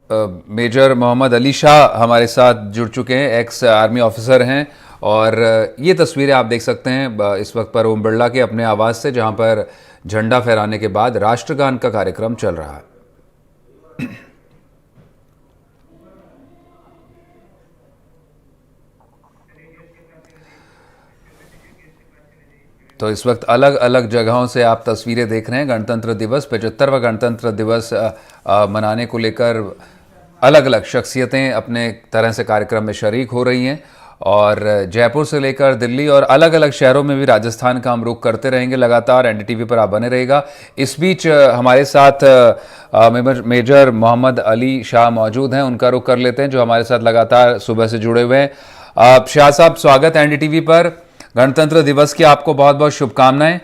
Major Mohammad Ali Shah हमारे साथ जुड़ चुके हैं, एक्स आर्मी ऑफिसर हैं। और ये तस्वीरें आप देख सकते हैं इस वक्त पर ओम बिरला के अपने आवास से, जहां पर झंडा फहराने के बाद राष्ट्रगान का कार्यक्रम चल रहा है। तो इस वक्त अलग अलग जगहों से आप तस्वीरें देख रहे हैं। गणतंत्र दिवस, 75वां गणतंत्र दिवस मनाने को लेकर अलग अलग शख्सियतें अपने तरह से कार्यक्रम में शरीक हो रही हैं। और जयपुर से लेकर दिल्ली और अलग अलग शहरों में भी राजस्थान का हम रुख करते रहेंगे लगातार। एनडीटीवी पर आप बने रहेगा। इस बीच हमारे साथ मेजर मोहम्मद अली शाह मौजूद हैं, उनका रुख कर लेते हैं, जो हमारे साथ लगातार सुबह से जुड़े हुए हैं। शाह साहब, स्वागत है एनडीटीवी पर। गणतंत्र दिवस की आपको बहुत बहुत शुभकामनाएं।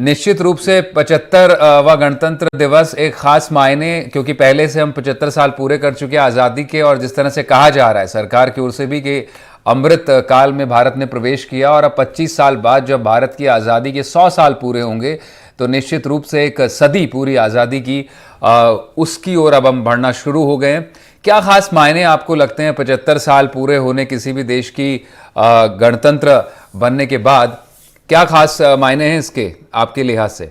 निश्चित रूप से 75वां गणतंत्र दिवस एक खास मायने, क्योंकि पहले से हम 75 साल पूरे कर चुके हैं आज़ादी के, और जिस तरह से कहा जा रहा है सरकार की ओर से भी कि अमृत काल में भारत ने प्रवेश किया, और अब 25 साल बाद जब भारत की आज़ादी के 100 साल पूरे होंगे तो निश्चित रूप से एक सदी पूरी आज़ादी की उसकी ओर अब हम बढ़ना शुरू हो गए हैं। क्या खास मायने आपको लगते हैं 75 साल पूरे होने किसी भी देश की गणतंत्र बनने के बाद? क्या खास मायने हैं इसके आपके लिहाज से?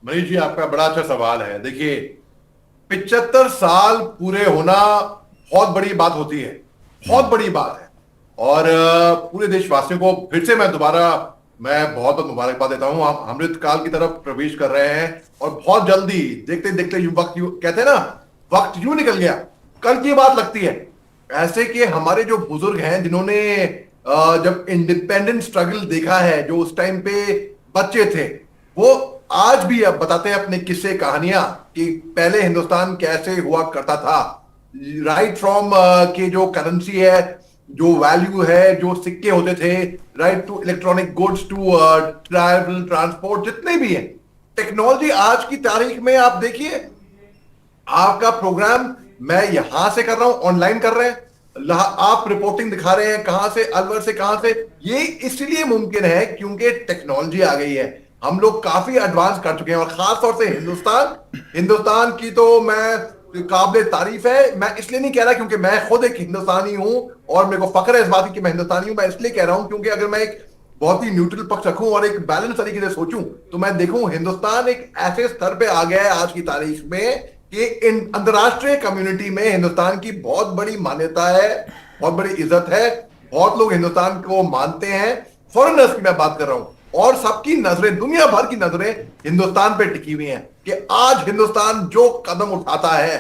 मनीष जी, आपका बड़ा अच्छा सवाल है। देखिए, 75 साल पूरे होना बहुत बड़ी बात होती है, बहुत बड़ी बात है। और पूरे देशवासियों को फिर से मैं बहुत बहुत मुबारकबाद देता हूं। आप अमृत काल की तरफ प्रवेश कर रहे हैं, और बहुत जल्दी देखते देखते कहते हैं ना, वक्त यूं निकल गया, कल की बात लगती है। ऐसे कि हमारे जो बुजुर्ग हैं, जिन्होंने जब इंडिपेंडेंट स्ट्रगल देखा है, जो उस टाइम पे बच्चे थे, वो आज भी अब बताते हैं अपने किस्से कहानियां कि पहले हिंदुस्तान कैसे हुआ करता था। राइट फ्रॉम कि जो करेंसी है, जो वैल्यू है, जो सिक्के होते थे, right to electronic goods, to travel transport, जितने भी है टेक्नोलॉजी, आज की तारीख में आप देखिए, आपका प्रोग्राम मैं यहां से कर रहा हूं, ऑनलाइन कर रहे हैं, आप रिपोर्टिंग दिखा रहे हैं कहां से, अलवर से, कहां से। ये इसलिए मुमकिन है क्योंकि टेक्नोलॉजी आ गई है। हम लोग काफी एडवांस कर चुके हैं, और खास तौर से हिंदुस्तान की तो मैं काबिले तारीफ है। मैं इसलिए नहीं कह रहा क्योंकि मैं खुद एक हिंदुस्तानी हूं, और मेरे को फख्र है इस बात की कि मैं हिंदुस्तानी हूं। मैं इसलिए कह रहा हूं क्योंकि अगर मैं एक बहुत ही न्यूट्रल पक्ष रखूं और एक बैलेंस तरीके से सोचूं, तो मैं देखूं हिंदुस्तान एक ऐसे स्तर पे आ गया है आज की तारीख में कि इन अंतरराष्ट्रीय कम्युनिटी में हिंदुस्तान की बहुत बड़ी मान्यता है, बहुत बड़ी इज्जत है। बहुत लोग हिंदुस्तान को मानते हैं। फॉरेनर्स की मैं बात कर रहा हूं, और सबकी नजरें, दुनिया भर की नजरें हिंदुस्तान पे टिकी हुई हैं कि आज हिंदुस्तान जो कदम उठाता है,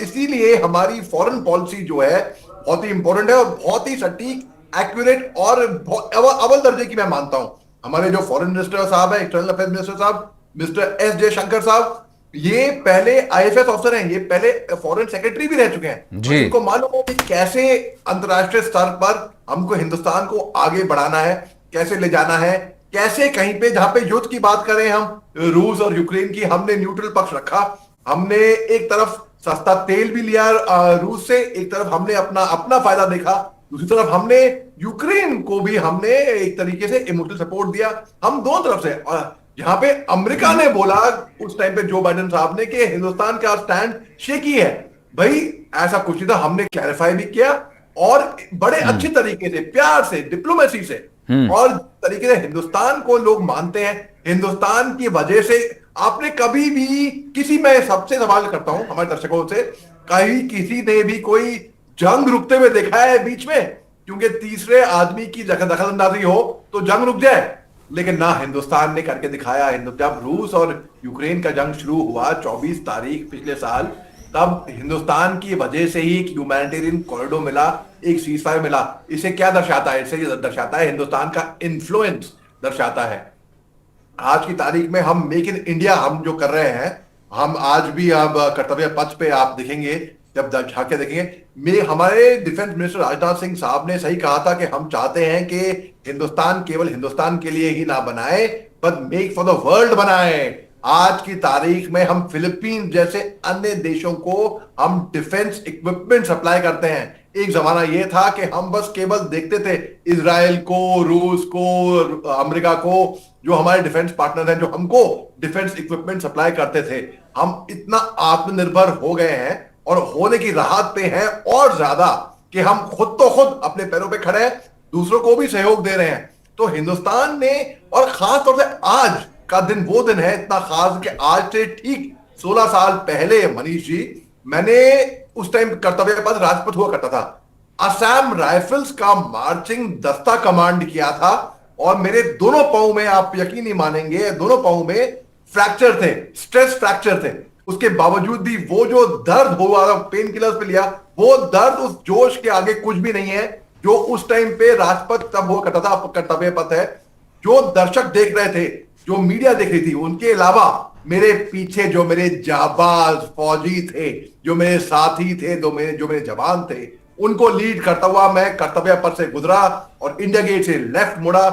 इसीलिए हमारी फॉरेन पॉलिसी जो है बहुत ही इंपॉर्टेंट है, और बहुत ही सटीक, एक्यूरेट, और अव्वल दर्जे की मैं मानता हूं। हमारे जो फॉरेन मिनिस्टर साहब है, एक्सटर्नल अफेयर्स मिनिस्टर साहब, मिस्टर एस जयशंकर साहब, ये पहले आईएफएस ऑफिसर हैं, ये पहले फॉरेन सेक्रेटरी भी रह चुके हैं। जी। इनको मालूम हो कि कैसे अंतरराष्ट्रीय स्तर पर हमको हिंदुस्तान को आगे बढ़ाना है, कैसे ले जाना है, कैसे कहीं पे जहां पे युद्ध की बात करें हम, रूस और यूक्रेन की, हमने न्यूट्रल पक्ष रखा। हमने एक तरफ सस्ता तेल भी लिया रूस से, एक तरफ हमने अपना फायदा देखा, दूसरी तरफ हमने यूक्रेन को भी हमने एक तरीके से इमोशनल सपोर्ट दिया। हम दोनों तरफ से, यहाँ पे अमेरिका ने बोला उस टाइम पे जो बाइडेन साहब ने कि हिंदुस्तान का स्टैंड शेकी है। भाई ऐसा कुछ नहीं था, हमने क्लैरिफाई भी किया, और बड़े अच्छे तरीके से, प्यार से, डिप्लोमेसी से, और तरीके से हिंदुस्तान को लोग मानते हैं। हिंदुस्तान की वजह से आपने कभी भी मैं सबसे सवाल करता हूं हमारे दर्शकों से, कहीं किसी ने भी कोई जंग रुकते हुए देखा है बीच में? क्योंकि तीसरे आदमी की दखलंदाजी हो तो जंग रुक जाए, लेकिन ना, हिंदुस्तान ने करके दिखाया। जब रूस और यूक्रेन का जंग शुरू हुआ 24 तारीख पिछले साल, तब हिंदुस्तान की वजह से ही एक ह्यूमैनिटेरियन कॉरिडोर मिला, एक सीज फायर मिला। इसे क्या दर्शाता है? इसे ये दर्शाता है हिंदुस्तान का इन्फ्लुएंस दर्शाता है। आज की तारीख में हम मेक इन इंडिया हम जो कर रहे हैं, हम आज भी अब कर्तव्य पथ पे आप देखेंगे, जब झांके देखेंगे, हमारे डिफेंस मिनिस्टर राजनाथ सिंह साहब ने सही कहा था कि हम चाहते हैं कि हिंदुस्तान केवल हिंदुस्तान के लिए ही ना बनाए, but make for the world बनाए। आज की तारीख में हम फिलीपींस जैसे अन्य देशों को हम डिफेंस इक्विपमेंट सप्लाई करते हैं। एक जमाना यह था कि हम बस केवल देखते थे इजराइल को, रूस को, अमेरिका को, जो हमारे डिफेंस पार्टनर हैं, जो हमको डिफेंस इक्विपमेंट सप्लाई करते थे। हम इतना आत्मनिर्भर हो गए हैं और होने की राहत पे हैं और ज्यादा, कि हम खुद तो खुद अपने पैरों पे खड़े हैं, दूसरों को भी सहयोग दे रहे हैं। तो हिंदुस्तान ने, और खास तौर से आज का दिन वो दिन है इतना खास कि आज से ठीक 16 साल पहले मनीष जी, मैंने उस टाइम कर्तव्य पथ राजपथ हुआ करता था, असम राइफल्स का मार्चिंग दस्ता कमांड किया था। और मेरे दोनों पांव में, आप यकीन नहीं मानेंगे, दोनों पांव में फ्रैक्चर थे, स्ट्रेस फ्रैक्चर थे। उसके बावजूद भी वो जो दर्द हुआ, पेन किलर्स पे लिया, वो दर्द उस जोश के आगे कुछ भी नहीं है जो उस टाइम पे राजपथ तब हुआ करता था। कर्तव्य पथ है, जो दर्शक देख रहे थे, जो मीडिया देख रही थी, उनके अलावा मेरे पीछे जो मेरे जाबाज फौजी थे, जो मेरे साथी थे, जो मेरे जवान थे, उनको लीड करता हुआ मैं कर्तव्य पथ से गुजरा और इंडिया गेट से लेफ्ट मुड़ा,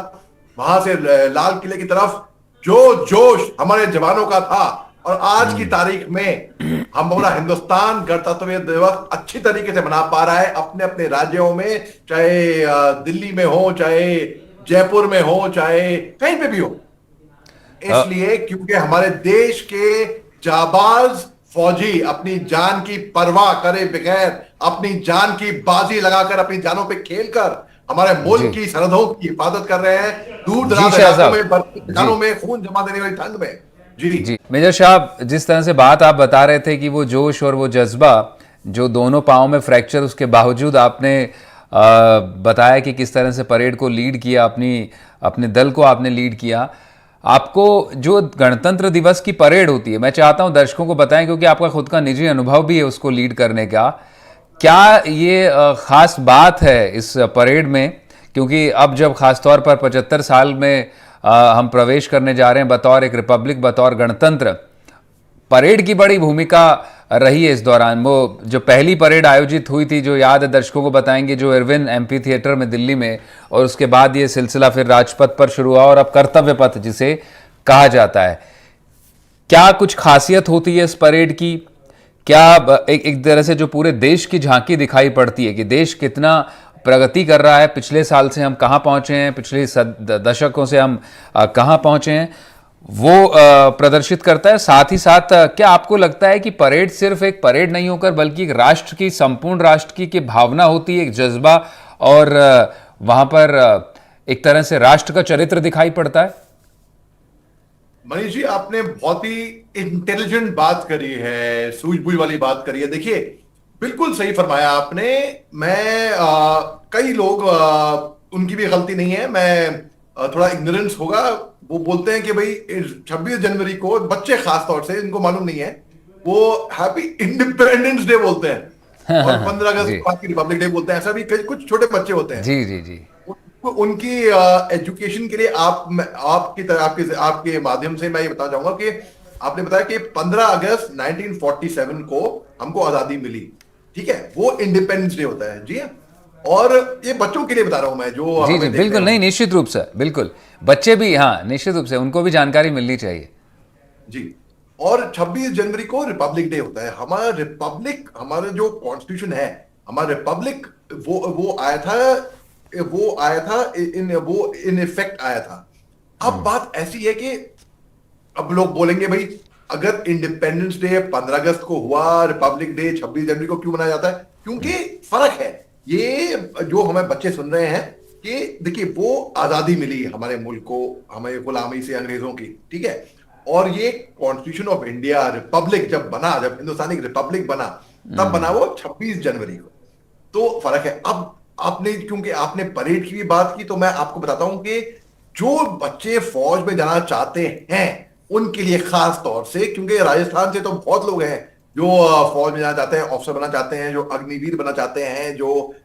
वहां से लाल किले की तरफ। जो जोश हमारे जवानों का था, और आज की तारीख में हम पूरा हिंदुस्तान गणतंत्र दिवस अच्छी तरीके से मना पा रहा है अपने अपने राज्यों में, चाहे दिल्ली में हो, चाहे जयपुर में हो, चाहे कहीं पे भी हो। इसलिए क्योंकि हमारे देश के जाबाज फौजी अपनी जान की परवाह करे बगैर, अपनी जान की बाजी लगाकर, अपनी जानों पे खेलकर हमारे मुल्क की सरहदों की हिफाजत कर रहे हैं, दूर दराज इलाकों में, जानों में खून जमा देने वाली ठंड में। जी मेजर साहब, जिस तरह से बात आप बता रहे थे कि वो जोश और वो जज्बा, जो दोनों पाँव में फ्रैक्चर, उसके बावजूद आपने बताया कि किस तरह से परेड को लीड किया, अपने दल को आपने लीड किया। आपको जो गणतंत्र दिवस की परेड होती है, मैं चाहता हूं दर्शकों को बताएं, क्योंकि आपका खुद का निजी अनुभव भी है उसको लीड करने का। क्या ये खास बात है इस परेड में, क्योंकि अब जब खास तौर पर 75 साल में हम प्रवेश करने जा रहे हैं बतौर एक रिपब्लिक, बतौर गणतंत्र, परेड की बड़ी भूमिका रही है इस दौरान। वो जो पहली परेड आयोजित हुई थी, जो याद है दर्शकों को बताएंगे, जो इरविन एम्फी थिएटर में दिल्ली में, और उसके बाद ये सिलसिला फिर राजपथ पर शुरू हुआ और अब कर्तव्य पथ जिसे कहा जाता है। क्या कुछ खासियत होती है इस परेड की? क्या एक तरह से जो पूरे देश की झांकी दिखाई पड़ती है कि देश कितना प्रगति कर रहा है, पिछले साल से हम कहाँ पहुँचे हैं, पिछले दशकों से हम कहाँ पहुँचे हैं, वो प्रदर्शित करता है। साथ ही साथ क्या आपको लगता है कि परेड सिर्फ एक परेड नहीं होकर बल्कि एक राष्ट्र की, संपूर्ण राष्ट्र की भावना होती है, एक जज्बा, और वहां पर एक तरह से राष्ट्र का चरित्र दिखाई पड़ता है? मनीष जी, आपने बहुत ही इंटेलिजेंट बात करी है, सूझबूझ वाली बात करी है। देखिए, बिल्कुल सही फरमाया आपने। मैं कई लोग, उनकी भी गलती नहीं है, मैं थोड़ा इग्नोरेंस होगा, वो बोलते हैं कि भाई 26 जनवरी को, बच्चे खास तौर से, इनको मालूम नहीं है, वो हैप्पी इंडिपेंडेंस डे बोलते हैं और 15 अगस्त को आपकी रिपब्लिक डे बोलते हैं। ऐसा भी कुछ छोटे बच्चे होते हैं। जी जी जी। उनकी एजुकेशन के लिए आपके माध्यम से मैं ये बताना चाहूंगा कि आपने बताया कि 15 अगस्त 1947 को हमको आजादी मिली, ठीक है, वो इंडिपेंडेंस डे होता है। जी, और ये बच्चों के लिए बता रहा हूं मैं, जो जी जी बिल्कुल, नहीं निश्चित रूप से, बिल्कुल बच्चे भी, हाँ निश्चित रूप से उनको भी जानकारी मिलनी चाहिए। जी, और 26 जनवरी को रिपब्लिक डे होता है। हमारा रिपब्लिक, हमारा जो कॉन्स्टिट्यूशन है, हमारा रिपब्लिक वो आया था इन इफेक्ट आया था। अब बात ऐसी है कि अब लोग बोलेंगे भाई, अगर इंडिपेंडेंस डे 15 अगस्त को हुआ, रिपब्लिक डे 26 जनवरी को क्यों मनाया जाता है? क्योंकि फर्क है। ये जो हमें बच्चे सुन रहे हैं कि देखिए, वो आजादी मिली हमारे मुल्क को, हमें गुलामी से, अंग्रेजों की, ठीक है, और ये कॉन्स्टिट्यूशन ऑफ इंडिया, रिपब्लिक जब बना, जब हिंदुस्तानी रिपब्लिक बना, तब बना वो 26 जनवरी को। तो फर्क है। अब आपने, क्योंकि आपने परेड की भी बात की, तो मैं आपको बताता हूं कि जो बच्चे फौज में जाना चाहते हैं उनके लिए खास तौर से, क्योंकि राजस्थान से तो बहुत लोग हैं जो फौज में जाना चाहते हैं, ऑफिसर बनना चाहते हैं, जो अग्निवीर बनना चाहते हैं, जो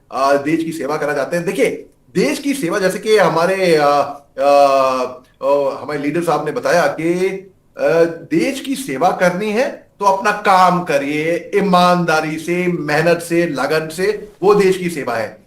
देश की सेवा करना चाहते हैं। देखिए, देश की सेवा, जैसे कि हमारे लीडर साहब ने बताया कि देश की सेवा करनी है तो अपना काम करिए, ईमानदारी से, मेहनत से, लगन से, वो देश की सेवा है।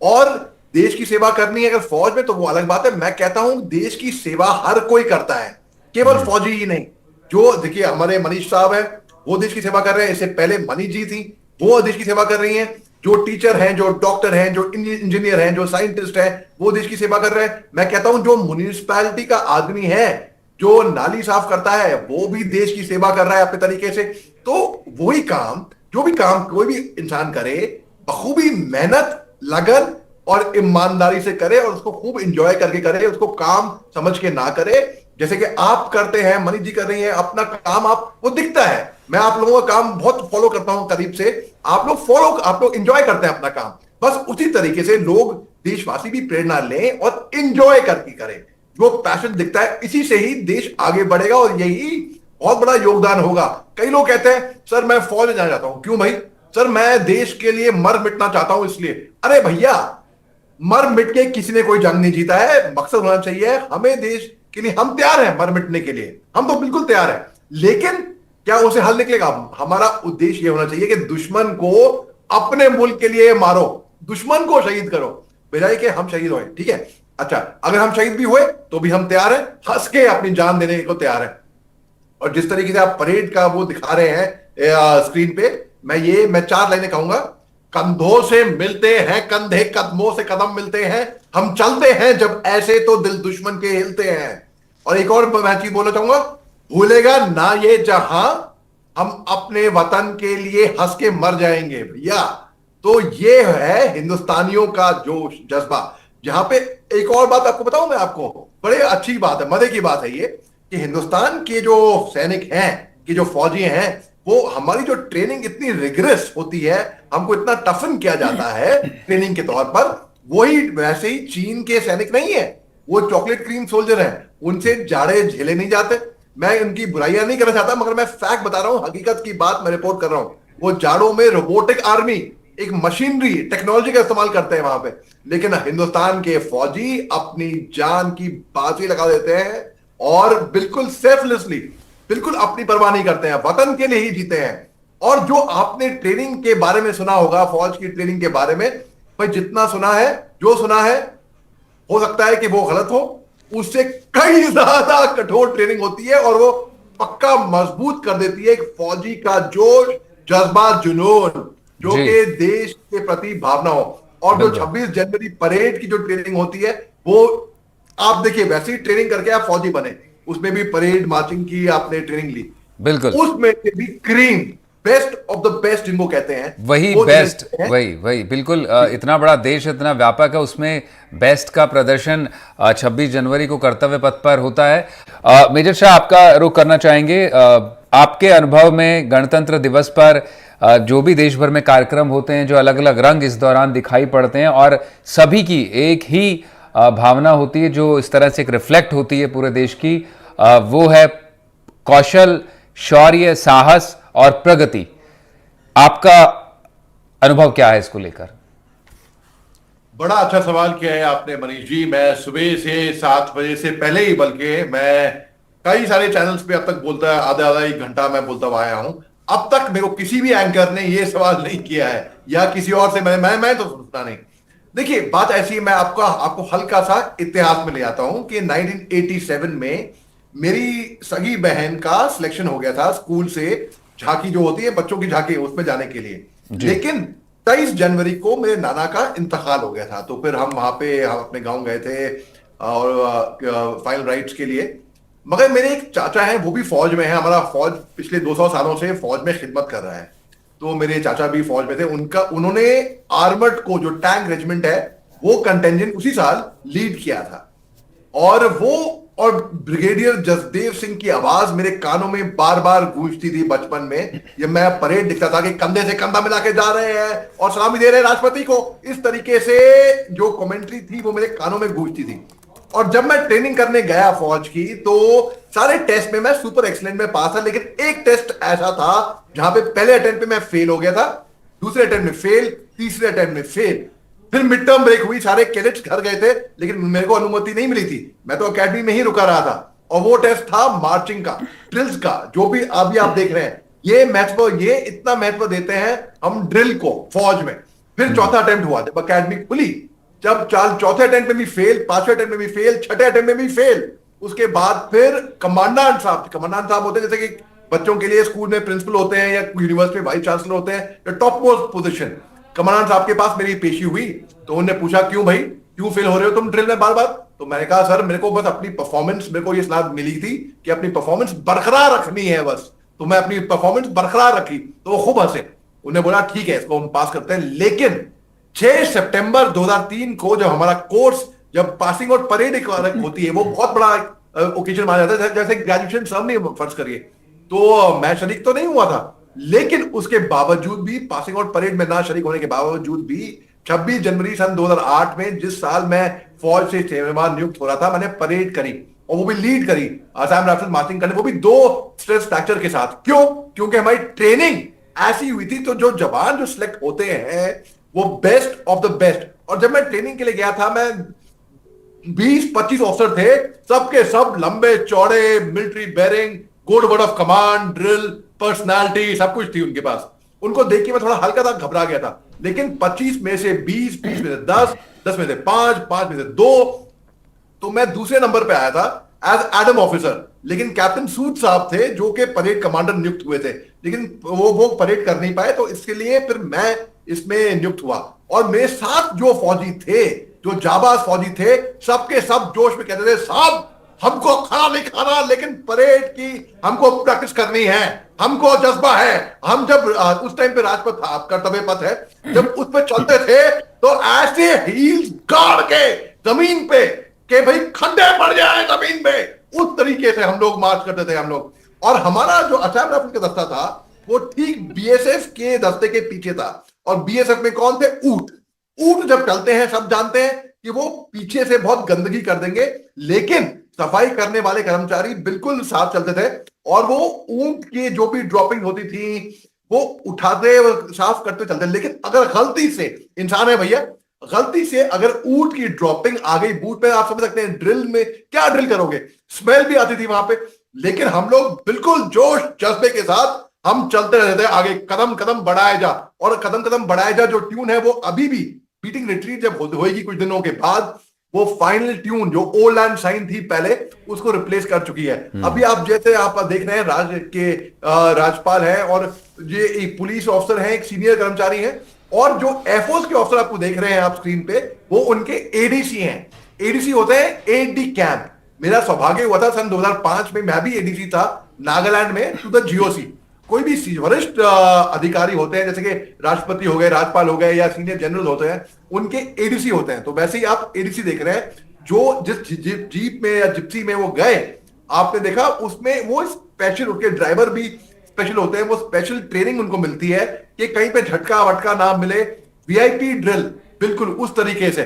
और देश की सेवा करनी है अगर फौज में, तो वो अलग बात है। मैं कहता हूं देश की सेवा हर कोई करता है, केवल फौजी ही नहीं। जो देखिए, हमारे मनीष साहब है, वो देश की सेवा कर रहे हैं, इससे पहले मनीष जी थी, वो देश की सेवा कर रही हैं। जो टीचर हैं, जो डॉक्टर हैं, जो इंजीनियर हैं, जो साइंटिस्ट हैं, वो देश की सेवा कर रहे हैं। मैं कहता हूं जो म्युनिसिपैलिटी का आदमी है, जो नाली साफ करता है वो भी देश की सेवा कर रहा है अपने तरीके से। तो वही काम, जो भी काम कोई भी इंसान करे, बखूबी मेहनत, लगन और ईमानदारी से करे और उसको खूब इंजॉय करके करे, उसको काम समझ के ना करे। जैसे कि आप करते हैं, मनीष जी कर रही हैं अपना काम, आप वो दिखता है। मैं आप लोगों का काम बहुत फॉलो करता हूं करीब से, आप लोग इंजॉय करते हैं अपना काम। बस उसी तरीके से लोग, देशवासी भी प्रेरणा लें और इंजॉय करके करें। जो पैशन दिखता है, इसी से ही देश आगे बढ़ेगा और यही बहुत बड़ा योगदान होगा। कई लोग कहते हैं सर मैं फौज में जाना चाहता हूं। क्यों भाई? सर मैं देश के लिए मर मिटना चाहता हूं इसलिए। अरे भैया, मर मिट के किसी ने कोई जंग नहीं जीता है। मकसद होना चाहिए हमें देश के लिए, हम तैयार हैं मर मिटने के लिए, हम तो बिल्कुल तैयार हैं। लेकिन क्या उसे हल निकलेगा? हमारा उद्देश्य यह होना चाहिए कि दुश्मन को अपने मुल्क के लिए मारो, दुश्मन को शहीद करो, बजाय कि हम शहीद होए। ठीक है, अच्छा, अगर हम शहीद भी हुए तो भी हम तैयार हैं, हंस के अपनी जान देने को तैयार हैं। और जिस तरीके से आप परेड का वो दिखा रहे हैं स्क्रीन पे, मैं 4 लाइनें कहूंगा। कंधों से मिलते हैं कंधे, कदमों से कदम मिलते हैं, हम चलते हैं जब ऐसे तो दिल दुश्मन के हिलते हैं। और एक और मैं चीज बोलना चाहूंगा, भूलेगा ना ये जहां, हम अपने वतन के लिए हंस के मर जाएंगे भैया। तो ये है हिंदुस्तानियों का जोश, जज्बा। जहां पे एक और बात आपको बताऊं, मैं आपको बड़े अच्छी बात है, मजे की बात है ये, कि हिंदुस्तान के जो सैनिक हैं, कि जो फौजी हैं, वो हमारी जो ट्रेनिंग इतनी रिगरस होती है, हमको इतना टफन किया जाता है ट्रेनिंग के तौर पर, वही वैसे ही चीन के सैनिक नहीं है। वो चॉकलेट क्रीम सोल्जर हैं, उनसे जाड़े झेले नहीं जाते। मैं उनकी बुराइयां नहीं करना चाहता, मगर मैं फैक्ट बता रहा हूं, हकीकत की बात मैं रिपोर्ट कर रहा हूं। वो जाड़ों में रोबोटिक आर्मी, एक मशीनरी टेक्नोलॉजी का इस्तेमाल करते हैं वहां पे। लेकिन हिंदुस्तान के फौजी अपनी जान की बाजी लगा देते हैं और बिल्कुल सेल्फलेसली, बिल्कुल अपनी परवाह नहीं करते हैं, वतन के लिए ही जीते हैं। और जो आपने ट्रेनिंग के बारे में सुना होगा, फौज की ट्रेनिंग के बारे में, भाई जितना सुना है, जो सुना है, हो सकता है कि वो गलत हो, उससे कई ज्यादा कठोर ट्रेनिंग होती है और वो पक्का मजबूत कर देती है एक फौजी का जोश, जज्बा, जुनून, जो कि देश के प्रति भावना हो। और जो 26 जनवरी परेड की जो ट्रेनिंग होती है, वो आप देखिए, वैसे ही ट्रेनिंग करके आप फौजी बने, उसमें भी परेड मार्चिंग की आपने ट्रेनिंग ली, बिल्कुल, उसमें से भी cream, best of the best जिनको कहते हैं, वही बेस्ट, वही बिल्कुल। इतना बड़ा देश, इतना व्यापक है, उसमें बेस्ट का प्रदर्शन 26 जनवरी को कर्तव्य पथ पर होता है। मेजर शाह, आपका रुख करना चाहेंगे, आपके अनुभव में गणतंत्र दिवस पर जो भी देश भर में कार्यक्रम होते हैं, जो अलग अलग रंग इस दौरान दिखाई पड़ते हैं और सभी की एक ही भावना होती है जो इस तरह से एक रिफ्लेक्ट होती है पूरे देश की, वो है कौशल, शौर्य, साहस और प्रगति। आपका अनुभव क्या है इसको लेकर? बड़ा अच्छा सवाल किया है आपने मनीष जी। मैं सुबह से 7 बजे से पहले ही, बल्कि मैं कई सारे चैनल्स पे अब तक बोलता, आधा आधा 1 घंटा मैं बोलता आया हूं। अब तक मेरे को किसी भी एंकर ने ये सवाल नहीं किया है, या किसी और से मैं तो सुनता नहीं। देखिए, बात ऐसी है, मैं आपको हल्का सा इतिहास में ले आता हूं कि 1987 में मेरी सगी बहन का सिलेक्शन हो गया था स्कूल से, झांकी जो होती है बच्चों की झांकी, उसमें जाने के लिए। लेकिन 23 जनवरी को मेरे नाना का इंतकाल हो गया था, तो फिर हम वहां पे हम अपने गांव गए थे और फाइनल राइट्स के लिए। मगर मेरे एक चाचा हैं, वो भी फौज में है, हमारा फौज पिछले 200 सालों से फौज में खिदमत कर रहा है। तो मेरे चाचा भी फौज में थे, उन्होंने आर्मर्ड को, जो टैंक रेजिमेंट है, वो कंटेंजेंट उसी साल लीड किया था। और ब्रिगेडियर जसदेव सिंह की आवाज मेरे कानों में बार बार गूंजती थी बचपन में। ये मैं परेड दिखता था कि कंधे से कंधा मिला के जा रहे हैं और सलामी दे रहे हैं राष्ट्रपति को, इस तरीके से जो कमेंट्री थी वो मेरे कानों में गूंजती थी। और जब मैं ट्रेनिंग करने गया फौज की, तो सारे टेस्ट में मैं सुपर एक्सीलेंट में पास था, लेकिन एक टेस्ट ऐसा था जहां पे पहले अटेम्प्ट पे मैं फेल हो गया था, दूसरे अटेम्प्ट में फेल, तीसरे अटेम्प्ट में फेल। फिर मिड टर्म ब्रेक हुई, सारे कैडेट्स घर गए थे, लेकिन मेरे को अनुमति नहीं मिली थी, मैं तो अकेडमी में ही रुका रहा था। और वो टेस्ट था मार्चिंग का, ड्रिल्स का, जो भी अभी आप देख रहे हैं। ये इतना महत्व देते हैं हम ड्रिल को फौज में। फिर चौथा अटेम्प्ट हुआ जब अकेडमी खुली, जब चौथे अटेम्प्ट में भी फेल, पांचवें अटेम्प्ट में भी फेल, छठे अटेम्प्ट में भी फेल। उसके बाद फिर कमांडेंट साहब होते हैं, जैसे कि बच्चों के लिए स्कूल में प्रिंसिपल होते हैं या यूनिवर्सिटी में वाइस चांसलर होते हैं, टॉप मोस्ट पोजीशन। कमांडेंट साहब के पास मेरी पेशी हुई, तो उन्होंने पूछा, क्यों भाई, क्यों फेल हो रहे हो तुम ड्रिल में बार बार? तो मैंने कहा सर मेरे को बस अपनी परफॉर्मेंस, मेरे को ये सलाह मिली थी कि अपनी परफॉर्मेंस बरकरार रखनी है बस। तो मैं अपनी परफॉर्मेंस बरकरार रखी, तो वो खूब हंसे। उन्हें बोला ठीक है इसको हम पास करते हैं। लेकिन 6 सितंबर 2003 को जब हमारा कोर्स, जब पासिंग आउट परेड होती है, वो बहुत बड़ा ओकेजन माना जाता है, जैसे ग्रेजुएशन सब फर्ज करिए। तो मैं शरीक तो नहीं हुआ था, लेकिन उसके बावजूद भी, पासिंग आउट परेड में ना शरीक होने के बावजूद भी, 26 जनवरी सन 2008 में, जिस साल मैं फौज से सेवानिवृत्त नियुक्त हो रहा था, मैंने परेड करी, और वो भी लीड करी, असम राइफल्स मार्चिंग करने, वो भी 2 स्ट्रेस फ्रैक्चर के साथ। क्यों? क्योंकि हमारी ट्रेनिंग ऐसी हुई थी। तो जो जवान जो सिलेक्ट होते हैं वो बेस्ट ऑफ द बेस्ट। और जब मैं ट्रेनिंग के लिए गया था, मैं 20-25 ऑफिसर थे, सबके सब लंबे चौड़े, military bearing, good word of command, drill, personality, सब कुछ थी उनके पास। उनको देख के मैं थोड़ा हल्का सा घबरा गया था। लेकिन 25 में से 20, 20 में से 10, 10 में से 5, 5 में से 2, तो मैं दूसरे नंबर पे आया था एज एडम ऑफिसर। लेकिन कैप्टन सूद साहब थे जो कि परेड कमांडर नियुक्त हुए थे, लेकिन वो परेड कर नहीं पाए, तो इसके लिए फिर मैं इसमें नियुक्त हुआ। और मेरे साथ जो फौजी थे, जो जाबाज फौजी थे, सबके सब जोश में कहते थे साहब हमको खाना नहीं खाना, लेकिन परेड की हमको प्रैक्टिस करनी है, हमको जज्बा है। हम जब उस टाइम पे राजपथ था, कर्तव्य पथ है, जब उस पर चलते थे तो ऐसे हील्स गाड़ के जमीन पे कि भाई खड्डे पड़ जाए जमीन पे, उस तरीके से हम लोग मार्च करते थे हम लोग। और हमारा जो असम राइफल का दस्ता था वो ठीक बीएसएफ के दस्ते के पीछे था। और बीएसएफ में कौन थे? ऊंट। ऊंट जब चलते हैं सब जानते हैं कि वो पीछे से बहुत गंदगी कर देंगे, लेकिन सफाई करने वाले कर्मचारी बिल्कुल साफ चलते थे। और वो ऊंट की जो भी ड्रॉपिंग होती थी वो उठाते साफ करते चलते। लेकिन अगर गलती से, इंसान है भैया, गलती से अगर ऊंट की ड्रॉपिंग आ गई बूट पे, आप समझ सकते हैं ड्रिल में क्या ड्रिल करोगे, स्मेल भी आती थी वहां पे। लेकिन हम लोग बिल्कुल जोश जज्बे के साथ हम चलते रहते थे आगे, कदम कदम बढ़ाए जा। और कदम कदम बढ़ाए जा जो ट्यून है वो अभी भी बीटिंग रिट्रीट जब होगी कुछ दिनों के बाद, वो फाइनल ट्यून जो ओ लैंड साइन थी पहले, उसको रिप्लेस कर चुकी है। अभी आप जैसे आप देख रहे हैं राज्यपाल है, और ये एक पुलिस ऑफिसर है, एक सीनियर कर्मचारी है, और जो एयरफोर्स के ऑफिसर आपको देख रहे हैं आप स्क्रीन पे, वो उनके एडीसी हैं। एडीसी होते हैं एड डी कैंप। मेरा सौभाग्य हुआ था सन 2005 में, मैं भी एडीसी था नागालैंड में, टू द जीओसी। कोई भी वरिष्ठ अधिकारी होते हैं, जैसे कि राष्ट्रपति हो गए, राज्यपाल हो गए, या सीनियर जनरल होते हैं, उनके एडीसी होते हैं। तो वैसे ही आप एडीसी देख रहे हैं, जो जिस जीप में या जिप्सी में वो गए, आपने देखा उसमें वो स्पेशल, उसके ड्राइवर भी स्पेशल होते हैं, वो स्पेशल ट्रेनिंग उनको मिलती है कि कहीं पे झटका वटका ना मिले, वीआईपी ड्रिल बिल्कुल उस तरीके से।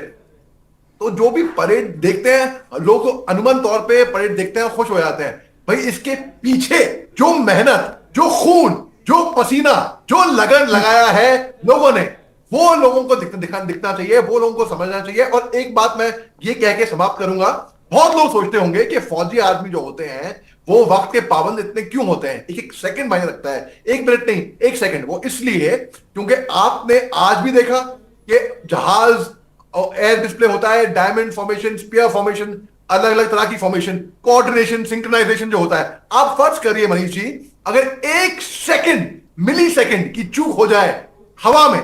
तो जो भी परेड देखते हैं लोग, तो अनुमान तौर पे परेड देखते हैं खुश हो जाते हैं। भाई इसके पीछे जो मेहनत, जो खून, जो पसीना, जो लगन लगाया है लोगों ने, वो लोगों को दिखना चाहिए, वो लोगों को समझना चाहिए। और एक बात मैं ये कह के समाप्त करूंगा, बहुत लोग सोचते होंगे कि फौजी आदमी जो होते हैं वो वक्त के पाबंद इतने क्यों होते हैं। एक सेकंड मायने रखता है, 1 मिनट नहीं, 1 सेकंड। वो इसलिए क्योंकि आपने आज भी देखा कि जहाज एयर डिस्प्ले होता है, डायमंड फॉर्मेशन, स्पीयर फॉर्मेशन, अलग अलग तरह की फॉर्मेशन, कोऑर्डिनेशन, सिंक्रोनाइजेशन जो होता है। आप फर्ज करिए मनीष जी, अगर 1 सेकंड, मिली सेकंड की चूक हो जाए हवा में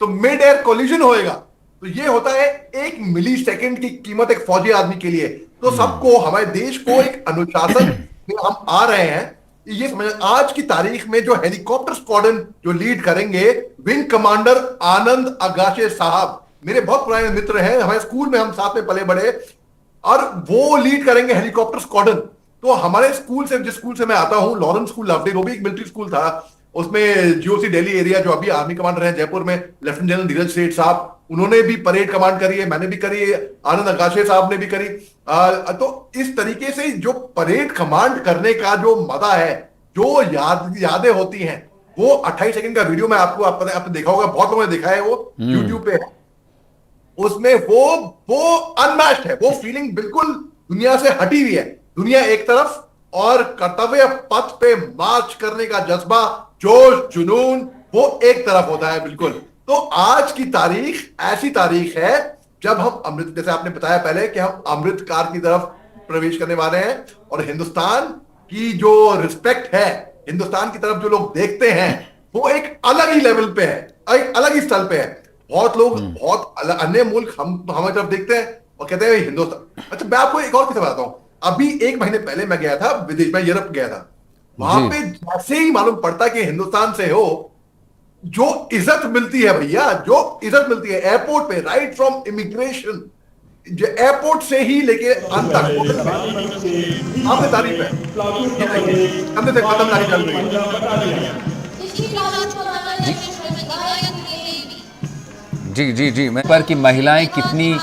तो मिड एयर कोलिजन होएगा। तो ये होता है 1 मिली सेकंड की कीमत एक फौजी आदमी के लिए। तो सबको, हमारे देश को एक अनुशासन में हम आ रहे हैं। ये समझ, आज की तारीख में जो हेलीकॉप्टर स्क्वाड्रन जो लीड करेंगे, विंग कमांडर आनंद अगाशे साहब, मेरे बहुत पुराने मित्र हैं, हमारे स्कूल में हम साथ में पले बड़े, और वो लीड करेंगे हेलीकॉप्टर स्क्वाड्रन। तो हमारे स्कूल से, जिस स्कूल से मैं आता हूं, लॉरेंस स्कूल लवली, वो भी एक मिलिट्री स्कूल था, उसमें जीओसी दिल्ली एरिया जो अभी आर्मी कमांडर हैं जयपुर में, लेफ्टिनेंट जनरल धीरज सेठ साहब, उन्होंने भी परेड कमांड करी है, मैंने भी करी है, आनंद अगाशे साहब ने भी करी। तो इस तरीके से जो परेड कमांड करने का जो मजा है, जो यादें होती हैं, वो 28 सेकंड का वीडियो मैं आपने देखा होगा, बहुत लोगों ने देखा है, वो यूट्यूब पे है। उसमें वो अनमैच्ड है, वो फीलिंग बिल्कुल दुनिया से हटी हुई है। दुनिया एक तरफ और कर्तव्य पथ पे मार्च करने का जज्बा, जोश, जुनून, वो एक तरफ होता है बिल्कुल। तो आज की तारीख ऐसी तारीख है जब हम अमृत, जैसे आपने बताया पहले कि हम अमृत काल की तरफ प्रवेश करने वाले हैं, और हिंदुस्तान की जो रिस्पेक्ट है, हिंदुस्तान की तरफ जो लोग देखते हैं, वो एक अलग ही लेवल पे है, एक अलग ही स्तर पे है। बहुत लोग, बहुत अन्य मुल्क हम हमारी तरफ देखते हैं, और कहते हैं हिंदुस्तान। अच्छा, मैं आपको एक और किस्सा बताता हूं। अभी 1 महीने पहले मैं गया था विदेश में, यूरोप गया था। वहां जी पे जैसे ही मालूम पड़ता कि हिंदुस्तान से हो, जो इज्जत मिलती है भैया, जो इज्जत मिलती है एयरपोर्ट पे, राइट फ्रॉम इमिग्रेशन, जो एयरपोर्ट से ही लेके अंत तक होटल में, आपने तारीफ है। ये देखिए कंधे से कदम लाके चल रही है। जी जी जी, मैं पर कि महिलाएं कितनी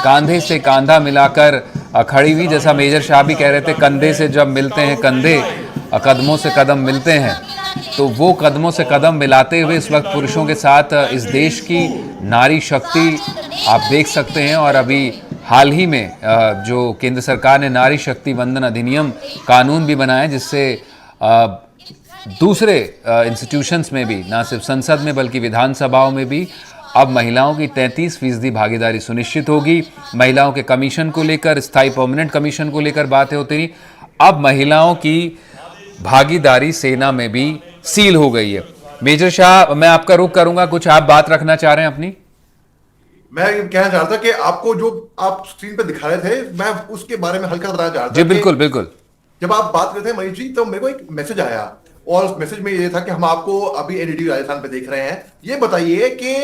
कांधे से कांधा मिलाकर खड़ी हुई, जैसा मेजर शाह भी कह रहे थे, कंधे से जब मिलते हैं कंधे, कदमों से कदम मिलते हैं। तो वो कदमों से कदम मिलाते हुए इस वक्त पुरुषों के साथ इस देश की नारी शक्ति आप देख सकते हैं। और अभी हाल ही में जो केंद्र सरकार ने नारी शक्ति वंदन अधिनियम कानून भी बनाया, जिससे दूसरे इंस्टीट्यूशंस में भी, ना सिर्फ संसद में बल्कि विधानसभाओं में भी अब महिलाओं की 33% भागीदारी सुनिश्चित होगी। महिलाओं के कमीशन को लेकर, स्थायी परमानेंट कमीशन को लेकर बातें होती रही, अब महिलाओं की भागीदारी सेना में भी सील हो गई है। मेजर शाह, मैं आपका रुख करूंगा, कुछ आप बात रखना चाह रहे हैं अपनी? मैं ये कहना चाह रहा था कि आपको जो आप स्क्रीन पे दिखा रहे थे, मैं उसके बारे में हल्का बताना चाह रहा था। जी बिल्कुल बिल्कुल। जब आप बात करते हैं मनीष जी, तो मेरे को एक मैसेज आया, और उस मैसेज में ये था कि हम आपको अभी एनडीटी राजस्थान पे देख रहे हैं, ये बताइए कि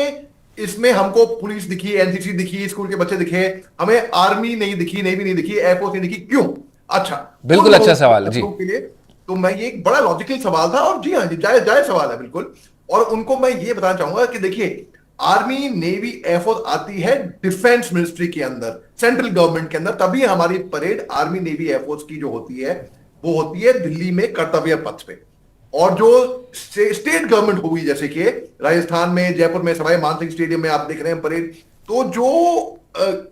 इसमें हमको पुलिस दिखी, एनसीसी दिखी, स्कूल के बच्चे दिखे, हमें आर्मी नहीं दिखी, नेवी नहीं दिखी, एयरफोर्स नहीं दिखी, क्यों? अच्छा, बिल्कुल अच्छा सवाल है जी। के लिए तो मैं, ये एक बड़ा लॉजिकल सवाल था, और जी हाँ जी, जायज जायज सवाल है बिल्कुल। और उनको मैं ये बताना चाहूंगा कि देखिए, आर्मी, नेवी, एयरफोर्स आती है डिफेंस मिनिस्ट्री के अंदर, सेंट्रल गवर्नमेंट के अंदर। तभी हमारी परेड आर्मी, नेवी, एयरफोर्स की जो होती है, वो होती है दिल्ली में कर्तव्य पथ पे। और जो स्टेट गवर्नमेंट होगी, जैसे कि राजस्थान में, जयपुर में सवाई मानसिंह स्टेडियम में आप देख रहे हैं परेड, तो जो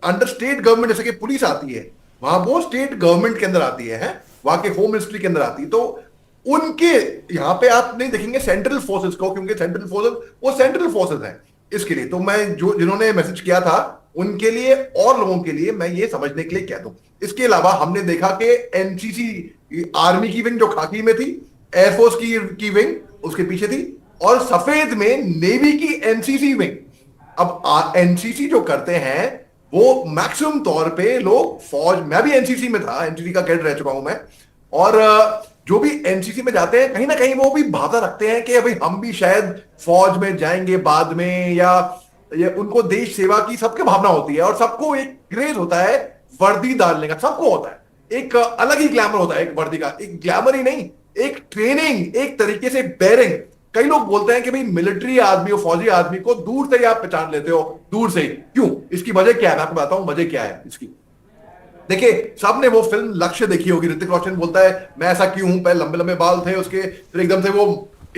अंडर स्टेट गवर्नमेंट जैसे कि पुलिस आती है, वहां वो स्टेट गवर्नमेंट के अंदर आती है, वहां के होम मिनिस्ट्री के अंदर आती है। तो उनके यहाँ पे आप नहीं देखेंगे सेंट्रल फोर्सेस को, क्योंकि सेंट्रल फोर्सेस वो सेंट्रल फोर्सेस हैं। इसके लिए तो मैं, जो जिन्होंने मैसेज किया था उनके लिए और लोगों के लिए मैं ये समझने के लिए कह दूं। इसके अलावा हमने देखा कि एनसीसी, आर्मी की विंग जो खाकी में थी, एयरफोर्स की विंग उसके पीछे थी, और सफेद में नेवी की एनसीसी विंग। अब एनसीसी जो करते हैं वो मैक्सिमम तौर पे लोग फौज, मैं भी एनसीसी में था, एनसीसी का कैडेट रह चुका हूं मैं, और जो भी एनसीसी में जाते हैं कहीं ना कहीं वो भी भावना रखते हैं कि अभी हम भी शायद फौज में जाएंगे बाद में, या ये उनको देश सेवा की सबकी भावना होती है, और सबको एक क्रेज होता है वर्दी डालने का, सबको होता है, एक अलग ही ग्लैमर होता है एक वर्दी का, एक ग्लैमर ही नहीं, एक ट्रेनिंग, एक तरीके से बेरिंग। कई लोग बोलते हैं कि भाई मिलिट्री आदमी और फौजी आदमी को दूर से ही आप पहचान लेते हो, दूर से ही, क्यों? इसकी वजह क्या है, मैं आपको बताता हूं वजह क्या है इसकी। देखिए, सबने वो फिल्म लक्ष्य देखी होगी, ऋतिक रोशन बोलता है मैं ऐसा क्यों हूं, पहले लंबे लंबे बाल थे उसके, फिर एकदम से वो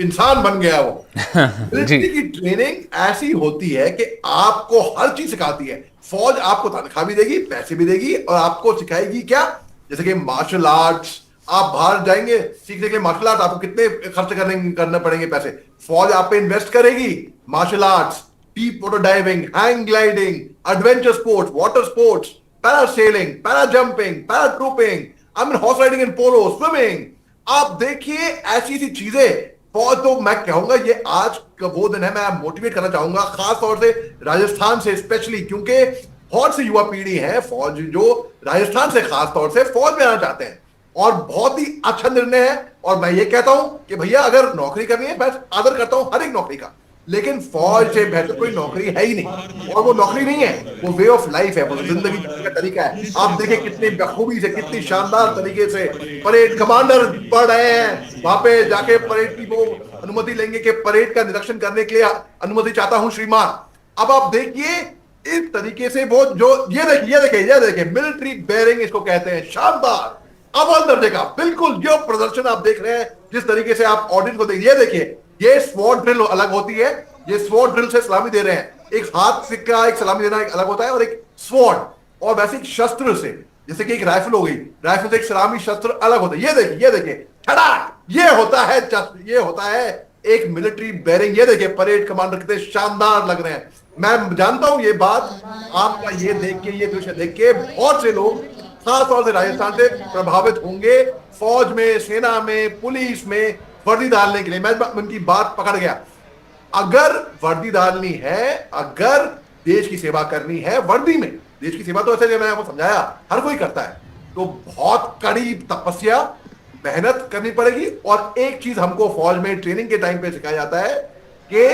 इंसान बन गया वो। मिलिट्री की ट्रेनिंग ऐसी होती है कि आपको हर चीज सिखाती है। फौज आपको तनख्वाह भी देगी, पैसे भी देगी, और आपको सिखाएगी क्या, जैसे कि मार्शल आर्ट्स। आप बाहर जाएंगे सीखने के लिए मार्शल आर्ट, आपको कितने खर्च करने पड़ेंगे पैसे, फौज आप पे इन्वेस्ट करेगी। Martial arts, deep water diving, hang gliding, adventure sports, water sports, parasailing, para jumping, paratrooping, I mean horse riding in polo, swimming. आप देखिए ऐसी सी चीजें फौज, तो मैं कहूंगा ये आज का वो दिन है, मैं मोटिवेट करना चाहूंगा खास तौर से राजस्थान से स्पेशली, क्योंकि बहुत सी युवा पीढ़ी है फौज जो राजस्थान से खास तौर से फौज में आना चाहते हैं, और बहुत ही अच्छा निर्णय है। और मैं ये कहता हूं कि भैया अगर नौकरी करनी है, मैं आदर करता हूं हर एक नौकरी का, लेकिन फौज से बेहतर कोई नौकरी है ही नहीं। और वो नौकरी नहीं है, वो वे ऑफ लाइफ है, वो जिंदगी जीने का तरीका है। आप देखिए कितनी बखूबी से, कितनी शानदार तरीके से परेड कमांडर पढ़ रहे हैं, वहां पे जाके परेड की वो अनुमति लेंगे कि परेड का निरीक्षण करने के लिए अनुमति चाहता हूं श्रीमान। अब आप देखिए इस तरीके से वो जो, ये देखिए मिलिट्री बेयरिंग इसको कहते हैं, शानदार अव्वल दर्जे का, बिल्कुल जो प्रदर्शन आप देख रहे हैं, जिस तरीके से आप ऑडियंस को देखिए, ये देखिए, ये स्वॉर्ड ड्रिल अलग होती है, ये स्वॉर्ड ड्रिल से सलामी दे रहे हैं, एक हाथ सिक्का, एक सलामी देना एक अलग होता है, और एक स्वॉर्ड, और वैसे एक शस्त्र से, जैसे कि एक राइफल हो गई, राइफल से एक सलामी शस्त्र अलग होता है। ये देखिए ठड़ाक, ये होता है एक मिलिट्री बेयरिंग। ये देखिए परेड कमांडर कितने शानदार लग रहे हैं। मैं जानता हूं ये बात, आपका ये देख के, ये दृश्य देख के बहुत से लोग खास तौर से राजस्थान से प्रभावित होंगे, फौज में, सेना में, पुलिस में वर्दी डालने के लिए। मैं उनकी बात पकड़ गया, अगर वर्दी डालनी है, अगर देश की सेवा करनी है वर्दी में, देश की सेवा तो ऐसे मैंने आपको समझाया हर कोई करता है, तो बहुत कड़ी तपस्या मेहनत करनी पड़ेगी। और एक चीज हमको फौज में ट्रेनिंग के टाइम पे सिखाया जाता है कि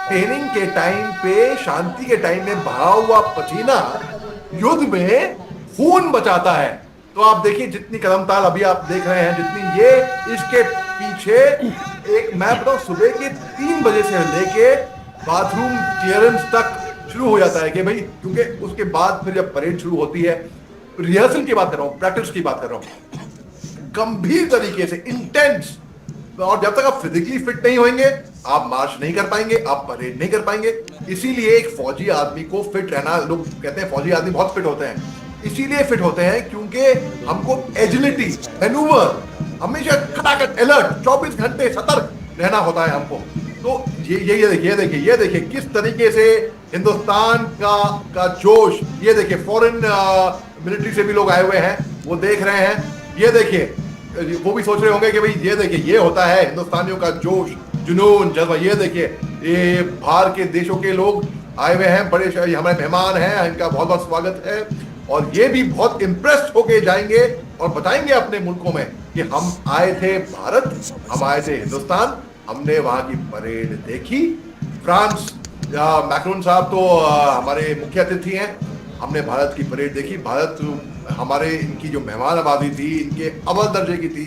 ट्रेनिंग के टाइम पे, शांति के टाइम में बहा हुआ पसीना युद्ध में खून बचाता है। तो आप देखिए जितनी कदमताल अभी आप देख रहे हैं, जितनी ये इसके पीछे एक, मैं बताऊं, सुबह के 3 बजे से लेके बाथरूम क्लियरेंस तक शुरू हो जाता है कि भाई, क्योंकि उसके बाद फिर जब परेड शुरू होती है, रिहर्सल की बात कर रहा हूं, प्रैक्टिस की बात कर रहा हूं, गंभीर तरीके से इंटेंस। और जब तक आप फिजिकली फिट नहीं होंगे आप मार्च नहीं कर पाएंगे, आप परेड नहीं कर पाएंगे। इसीलिए एक फौजी आदमी को फिट रहना, लोग कहते हैं फौजी आदमी बहुत फिट होते हैं, इसीलिए फिट होते हैं क्योंकि हमको एजिलिटी, मैनूवर, हमेशा खटाखट अलर्ट, 24 घंटे सतर्क रहना होता है हमको। तो ये देखिए किस तरीके से हिंदुस्तान का जोश, ये देखिए फॉरेन मिलिट्री से भी लोग आए हुए हैं, वो देख रहे हैं, ये देखिए, वो भी सोच रहे होंगे कि भाई ये देखिए ये होता है हिंदुस्तानियों का जोश, जुनून, जज्बा। ये देखिए ये बाहर के देशों के लोग आए हुए हैं, बड़े हमारे मेहमान हैं, इनका बहुत बहुत स्वागत है। और ये भी बहुत इम्प्रेस्ड होके जाएंगे और बताएंगे अपने मुल्कों में कि हम आए थे भारत, हम आए थे हिंदुस्तान, हमने वहां की परेड देखी। फ्रांस, मैक्रोन साहब तो हमारे मुख्य अतिथि हैं, हमने भारत की परेड देखी। भारत हमारे, इनकी जो मेहमान नवाजी थी, इनके अव्वल दर्जे की थी।